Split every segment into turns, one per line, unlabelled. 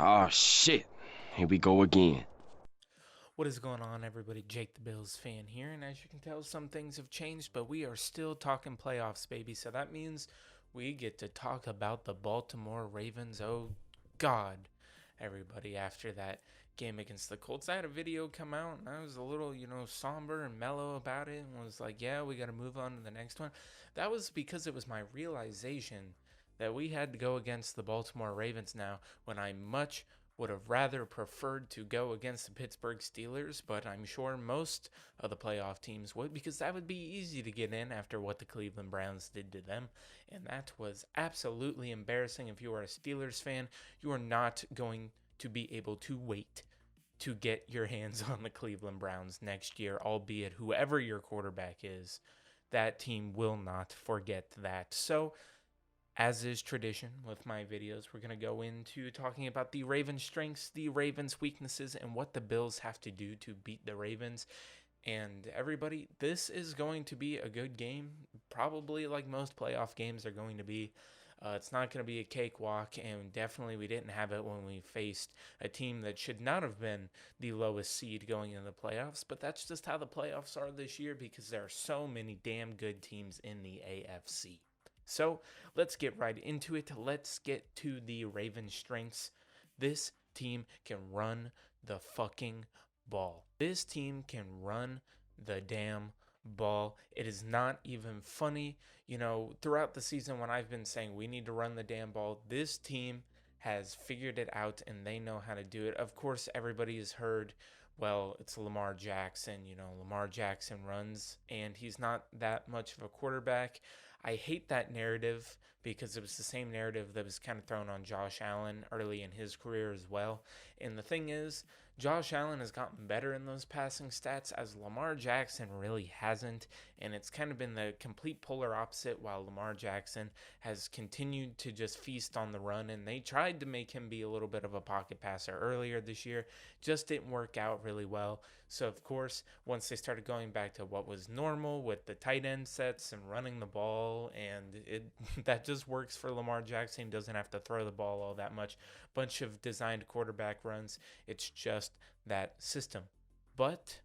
Oh shit. Here we go again.
What is going on, everybody? Jake the Bills fan here, and as you can tell, some things have changed, but we are still talking playoffs, baby. So that means we get to talk about the Baltimore Ravens. Oh, God, everybody, after that game against the Colts. I had a video come out, and I was a little, somber and mellow about it, and was like, yeah, we got to move on to the next one. That was because it was my realization that we had to go against the Baltimore Ravens now when I would have rather preferred to go against the Pittsburgh Steelers, but I'm sure most of the playoff teams would because that would be easy to get in after what the Cleveland Browns did to them. And that was absolutely embarrassing. If you are a Steelers fan, you are not going to be able to wait to get your hands on the Cleveland Browns next year, albeit whoever your quarterback is, that team will not forget that. So, as is tradition with my videos, we're going to go into talking about the Ravens' strengths, the Ravens' weaknesses, and what the Bills have to do to beat the Ravens. And everybody, this is going to be a good game, probably like most playoff games are going to be. It's not going to be a cakewalk, and definitely we didn't have it when we faced a team that should not have been the lowest seed going into the playoffs. But that's just how the playoffs are this year because there are so many damn good teams in the AFC. So let's get right into it. Let's get to the Ravens' strengths. This team can run the fucking ball. This team can run the damn ball. It is not even funny. Throughout the season when I've been saying we need to run the damn ball, this team has figured it out and they know how to do it. Of course, everybody has heard, well, it's Lamar Jackson. Lamar Jackson runs and he's not that much of a quarterback. I hate that narrative because it was the same narrative that was kind of thrown on Josh Allen early in his career as well. And the thing is, Josh Allen has gotten better in those passing stats as Lamar Jackson really hasn't. And it's kind of been the complete polar opposite while Lamar Jackson has continued to just feast on the run. And they tried to make him be a little bit of a pocket passer earlier this year, just didn't work out really well. So, of course, once they started going back to what was normal with the tight end sets and running the ball, and it that just works for Lamar Jackson. He doesn't have to throw the ball all that much. Bunch of designed quarterback runs. It's just that system. But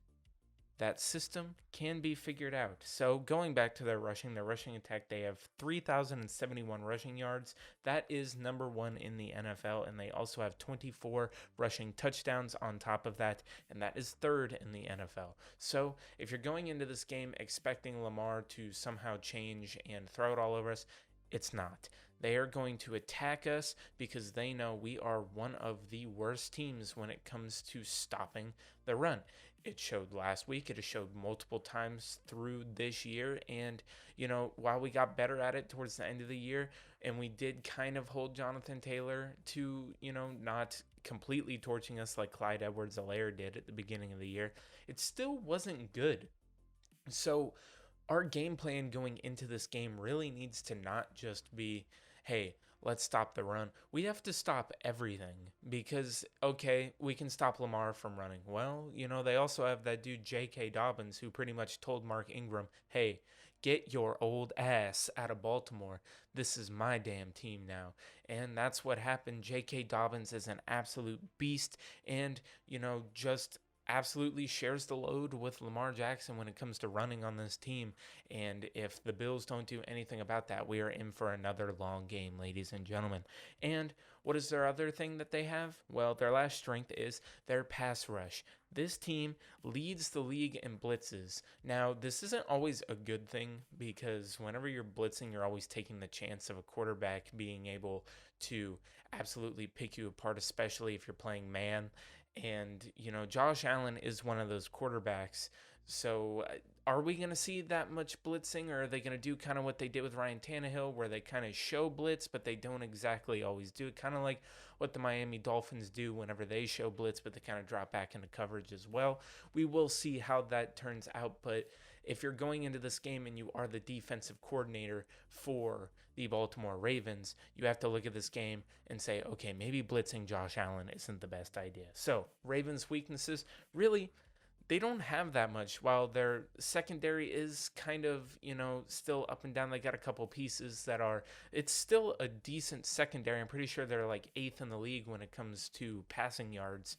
that system can be figured out. So going back to their rushing attack, they have 3,071 rushing yards. That is number one in the NFL, and they also have 24 rushing touchdowns on top of that, and that is third in the NFL. So if you're going into this game expecting Lamar to somehow change and throw it all over us, it's not. They are going to attack us because they know we are one of the worst teams when it comes to stopping the run. It showed last week, it has showed multiple times through this year. And, while we got better at it towards the end of the year, and we did kind of hold Jonathan Taylor to, not completely torching us like Clyde Edwards-Helaire did at the beginning of the year, it still wasn't good. So our game plan going into this game really needs to not just be, hey, let's stop the run. We have to stop everything because, okay, we can stop Lamar from running. Well, they also have that dude, J.K. Dobbins, who pretty much told Mark Ingram, hey, get your old ass out of Baltimore. This is my damn team now. And that's what happened. J.K. Dobbins is an absolute beast and, just absolutely shares the load with Lamar Jackson when it comes to running on this team. And if the Bills don't do anything about that, we are in for another long game, ladies and gentlemen. And what is their other thing that they have? Well, their last strength is their pass rush. This team leads the league in blitzes. Now, this isn't always a good thing because whenever you're blitzing, you're always taking the chance of a quarterback being able to absolutely pick you apart, especially if you're playing man. And, Josh Allen is one of those quarterbacks. So, are we going to see that much blitzing, or are they going to do kind of what they did with Ryan Tannehill, where they kind of show blitz, but they don't exactly always do it? Kind of like what the Miami Dolphins do whenever they show blitz, but they kind of drop back into coverage as well. We will see how that turns out, but if you're going into this game and you are the defensive coordinator for the Baltimore Ravens, you have to look at this game and say, okay, maybe blitzing Josh Allen isn't the best idea. So, Ravens' weaknesses, really, they don't have that much. While their secondary is kind of, still up and down, they got a couple pieces that are, it's still a decent secondary. I'm pretty sure they're like eighth in the league when it comes to passing yards,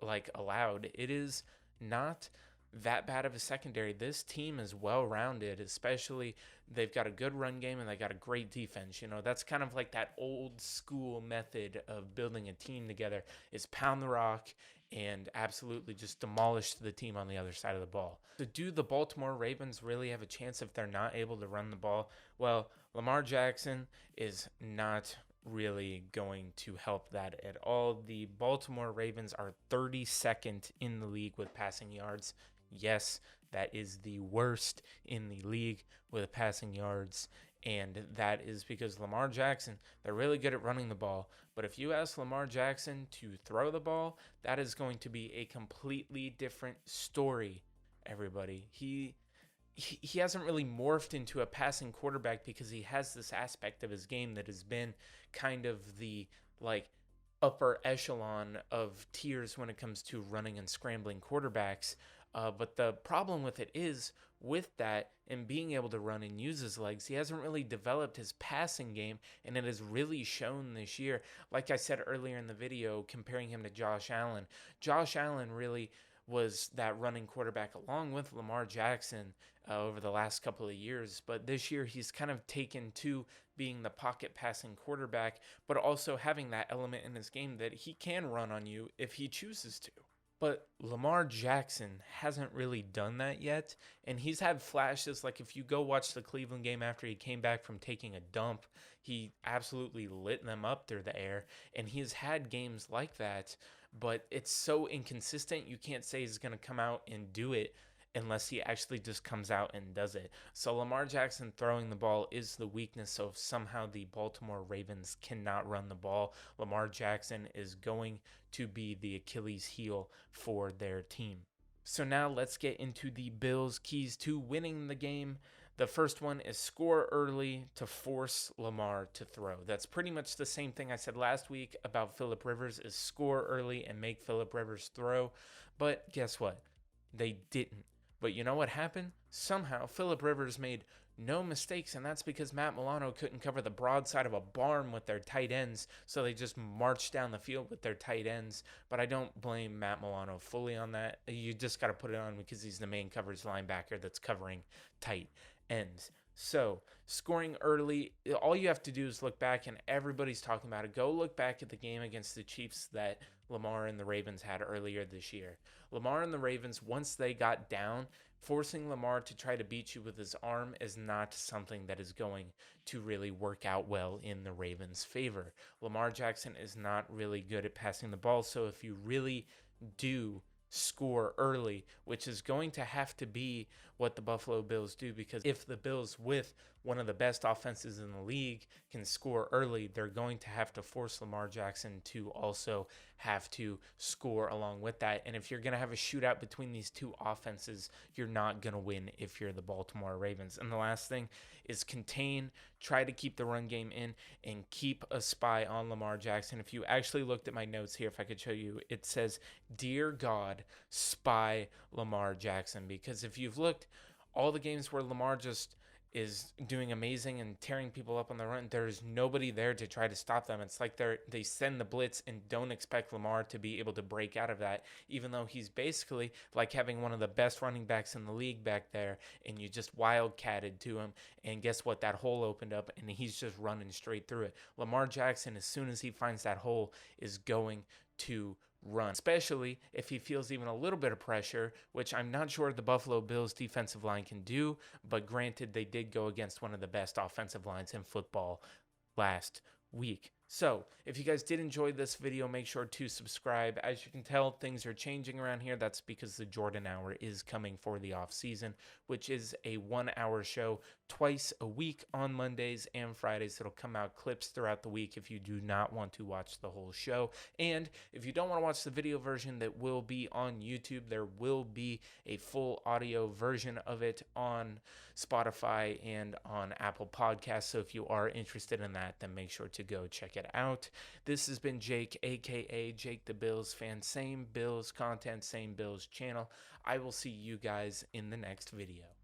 like allowed. It is not that bad of a secondary. This team is well rounded, especially they've got a good run game and they got a great defense. That's kind of like that old school method of building a team together is pound the rock and absolutely just demolish the team on the other side of the ball. So do the Baltimore Ravens really have a chance if they're not able to run the ball? Well, Lamar Jackson is not really going to help that at all. The Baltimore Ravens are 32nd in the league with passing yards. Yes, that is the worst in the league with passing yards. And that is because Lamar Jackson, they're really good at running the ball. But if you ask Lamar Jackson to throw the ball, that is going to be a completely different story, everybody. He hasn't really morphed into a passing quarterback because he has this aspect of his game that has been kind of the like upper echelon of tiers when it comes to running and scrambling quarterbacks. But the problem with it is, with that and being able to run and use his legs, he hasn't really developed his passing game, and it has really shown this year. Like I said earlier in the video, comparing him to Josh Allen, Josh Allen really was that running quarterback along with Lamar Jackson over the last couple of years. But this year, he's kind of taken to being the pocket passing quarterback, but also having that element in his game that he can run on you if he chooses to. But Lamar Jackson hasn't really done that yet. And he's had flashes. Like if you go watch the Cleveland game after he came back from taking a dump, he absolutely lit them up through the air. And he's had games like that. But it's so inconsistent. You can't say he's going to come out and do it unless he actually just comes out and does it. So Lamar Jackson throwing the ball is the weakness. So if somehow the Baltimore Ravens cannot run the ball, Lamar Jackson is going to be the Achilles heel for their team. So now let's get into the Bills' keys to winning the game. The first one is score early to force Lamar to throw. That's pretty much the same thing I said last week about Phillip Rivers, is score early and make Phillip Rivers throw. But guess what? They didn't. But you know what happened? Somehow Phillip Rivers made no mistakes, and that's because Matt Milano couldn't cover the broadside of a barn with their tight ends, so they just marched down the field with their tight ends. But I don't blame Matt Milano fully on that. You just got to put it on because he's the main coverage linebacker that's covering tight ends. So, scoring early, all you have to do is look back, and everybody's talking about it. Go look back at the game against the Chiefs that Lamar and the Ravens had earlier this year. Lamar and the Ravens, once they got down, forcing Lamar to try to beat you with his arm is not something that is going to really work out well in the Ravens' favor. Lamar Jackson is not really good at passing the ball, so if you really do score early, which is going to have to be what the Buffalo Bills do, because if the Bills, with one of the best offenses in the league, can score early, they're going to have to force Lamar Jackson to also have to score along with that. And if you're going to have a shootout between these two offenses, you're not going to win if you're the Baltimore Ravens. And the last thing is contain, try to keep the run game in, and keep a spy on Lamar Jackson. If you actually looked at my notes here, if I could show you, it says, "Dear God, spy Lamar Jackson." Because if you've looked, all the games where Lamar just is doing amazing and tearing people up on the run, there's nobody there to try to stop them. It's like they send the blitz and don't expect Lamar to be able to break out of that, even though he's basically like having one of the best running backs in the league back there, and you just wildcatted to him, and guess what? That hole opened up, and he's just running straight through it. Lamar Jackson, as soon as he finds that hole, is going to run, especially if he feels even a little bit of pressure, which I'm not sure the Buffalo Bills defensive line can do, but granted, they did go against one of the best offensive lines in football last week. So, if you guys did enjoy this video, make sure to subscribe. As you can tell, things are changing around here. That's because the Jordan Hour is coming for the off season, which is a 1 hour show twice a week on Mondays and Fridays. It'll come out clips throughout the week if you do not want to watch the whole show. And if you don't want to watch the video version that will be on YouTube, there will be a full audio version of it on Spotify and on Apple Podcasts. So if you are interested in that, then make sure to go check it out. it out. This has been Jake, aka Jake the Bills fan. Same Bills content, same Bills channel. I will see you guys in the next video.